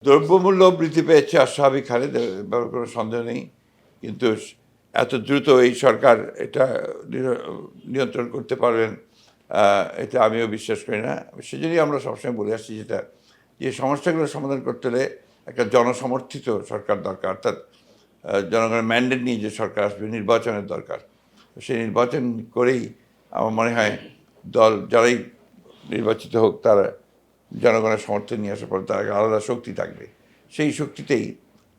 দ্রব্যমূল্য বৃদ্ধি পেয়েছে অস্বাভাবিক হারে, ব্যাপারে কোনো সন্দেহ নেই। কিন্তু এত দ্রুত এই সরকার এটা নিয়ন্ত্রণ করতে পারবেন, এটা আমিও বিশ্বাস করি না। সেজন্যই আমরা সবসময় বলে আসছি যেটা, যে সমস্যাগুলো সমাধান করতে হলে একটা জনসমর্থিত সরকার দরকার, অর্থাৎ জনগণের ম্যান্ডেট নিয়ে যে সরকার আসবে, নির্বাচনের দরকার। সেই নির্বাচন করেই আমার মনে হয় দল যারাই নির্বাচিত হোক তারা জনগণের সমর্থন নিয়ে আসার পর তার আলাদা শক্তি থাকবে। সেই শক্তিতেই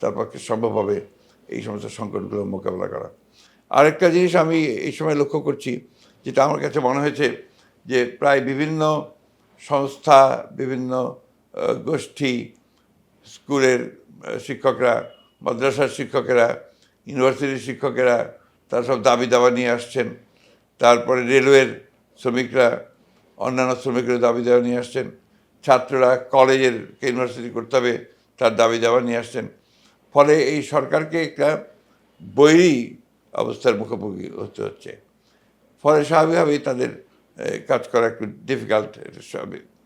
তার পক্ষে সম্ভব হবে এই সমস্ত সংকটগুলো মোকাবেলা করা। আরেকটা জিনিস আমি এই সময় লক্ষ্য করছি, যেটা আমার কাছে মনে হয়েছে, যে প্রায় বিভিন্ন সংস্থা, বিভিন্ন গোষ্ঠী, স্কুলের শিক্ষকরা, মাদ্রাসার শিক্ষকেরা, ইউনিভার্সিটির শিক্ষকেরা, তারা সব দাবি দাওয়া নিয়ে আসছেন। তারপরে রেলওয়ের শ্রমিকরা, অন্যান্য শ্রমিকরা দাবি দেওয়া নিয়ে আসছেন। ছাত্ররা কলেজের ইউনিভার্সিটি করতে হবে, তার দাবি দেওয়া নিয়ে আসছেন। ফলে এই সরকারকে একটা বৈরী অবস্থার মুখোমুখি হতে হচ্ছে। ফলে স্বাভাবিকভাবেই তাদের কাজ করা একটু ডিফিকাল্ট, এটা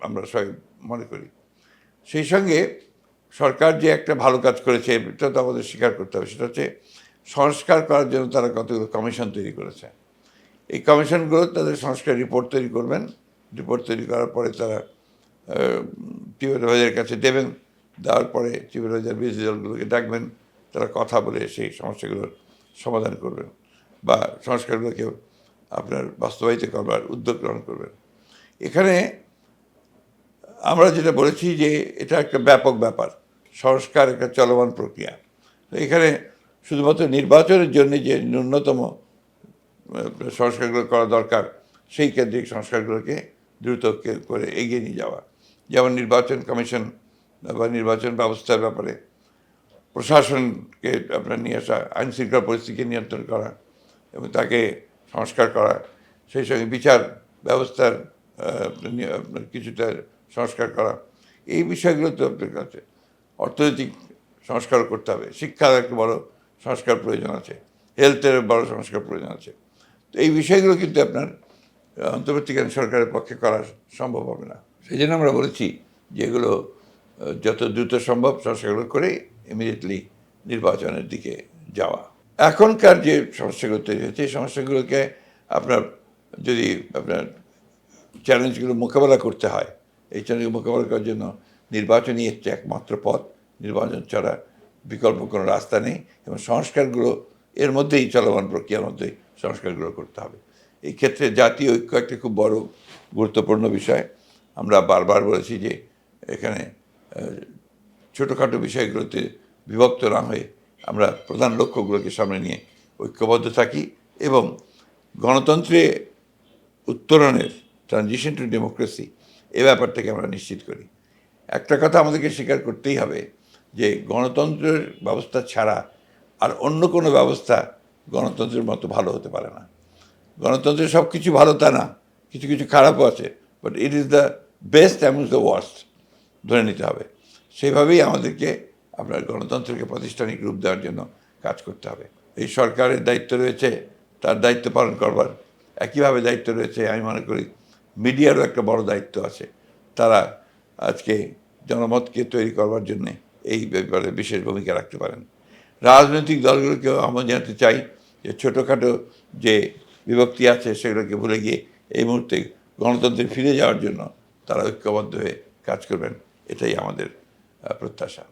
আমরা সবাই মনে করি। সেই সঙ্গে সরকার যে একটা ভালো কাজ করেছে, এটা তো আমাদের স্বীকার করতে হবে। সেটা হচ্ছে সংস্কার করার জন্য তারা কতগুলো কমিশন তৈরি করেছে। এই কমিশনগুলো তাদের সংস্কার রিপোর্ট তৈরি করবেন। রিপোর্ট তৈরি করার পরে তারা চিফ অ্যাডভাইজারের কাছে দেবেন। দেওয়ার পরে চিফ অ্যাডভাইজার বিরোধী দলগুলোকে ডাকবেন, তারা কথা বলে সেই সমস্যাগুলোর সমাধান করবেন বা সংস্কারগুলোকে আপনার বাস্তবায়িত করবার উদ্যোগ গ্রহণ করবেন। এখানে আমরা যেটা বলেছি যে এটা একটা ব্যাপক ব্যাপার, সংস্কার একটা চলমান প্রক্রিয়া। তো এখানে শুধুমাত্র নির্বাচনের জন্য যে ন্যূনতম সংস্কারগুলো করা দরকার, সেই কেন্দ্রিক সংস্কারগুলোকে দ্রুত করে এগিয়ে নিয়ে যাওয়া। যেমন নির্বাচন কমিশন বা নির্বাচন ব্যবস্থার ব্যাপারে প্রশাসনকে আপনার নিয়ে আসা, আইন শৃঙ্খলা পরিস্থিতিকে নিয়ন্ত্রণ করা এবং তাকে সংস্কার করা। সেই সঙ্গে বিচার ব্যবস্থার আপনার কিছুটা সংস্কার করা। এই বিষয়গুলো তো আপনার কাছে অর্থনৈতিক সংস্কারও করতে হবে। শিক্ষার একটা বড় সংস্কার প্রয়োজন আছে, হেলথের বড় সংস্কার প্রয়োজন আছে। তো এই বিষয়গুলো কিন্তু আপনার অন্তর্বর্তীকালীন সরকারের পক্ষে করা সম্ভব হবে না। সেই জন্য আমরা বলেছি যে এগুলো যত দ্রুত সম্ভব সংস্কারগুলো করে ইমিডিয়েটলি নির্বাচনের দিকে যাওয়া। এখনকার যে সমস্যাগুলো তৈরি হয়েছে, এই সমস্যাগুলোকে আপনার যদি আপনার চ্যালেঞ্জগুলো মোকাবেলা করতে হয়, এই চ্যালেঞ্জ মোকাবেলা করার জন্য নির্বাচনই হচ্ছে একমাত্র পথ। নির্বাচন ছাড়া বিকল্প কোনো রাস্তা নেই এবং সংস্কারগুলো এর মধ্যেই, চলমান প্রক্রিয়ার মধ্যেই সংস্কারগুলো করতে হবে। এই ক্ষেত্রে জাতীয় ঐক্য একটা খুব বড় গুরুত্বপূর্ণ বিষয়। আমরা বারবার বলেছি যে এখানে ছোটোখাটো বিষয়গুলোতে বিভক্ত না হয়ে আমরা প্রধান লক্ষ্যগুলোকে সামনে নিয়ে ঐক্যবদ্ধ থাকি এবং গণতন্ত্রে উত্তরণের, ট্রানজিশন টু ডেমোক্রেসি, এ ব্যাপারটাকে আমরা নিশ্চিত করি। একটা কথা আমাদেরকে স্বীকার করতেই হবে যে গণতন্ত্রের ব্যবস্থা ছাড়া আর অন্য কোনো ব্যবস্থা গণতন্ত্রের মতো ভালো হতে পারে না। গণতন্ত্রের সব কিছু ভালো তা না, কিছু কিছু খারাপও আছে, but it is the best amongst the worst ধরে নিতে হবে। সেইভাবেই আমাদেরকে আপনার গণতন্ত্রকে প্রাতিষ্ঠানিক রূপ দেওয়ার জন্য কাজ করতে হবে। এই সরকারের দায়িত্ব রয়েছে তার দায়িত্ব পালন করবার, একইভাবে দায়িত্ব রয়েছে আমি মনে করি মিডিয়ারও একটা বড় দায়িত্ব আছে। তারা আজকে জনমতকে তৈরি করবার জন্যে এই ব্যাপারে বিশেষ ভূমিকা রাখতে পারেন। রাজনৈতিক দলগুলোকেও আহ্বান জানাতে চাই যে ছোটোখাটো যে বিভক্তি আছে সেগুলোকে ভুলে গিয়ে এই মুহূর্তে গণতন্ত্রে ফিরে যাওয়ার জন্য তারা ঐক্যবদ্ধ হয়ে কাজ করবেন, এটাই আমাদের প্রত্যাশা।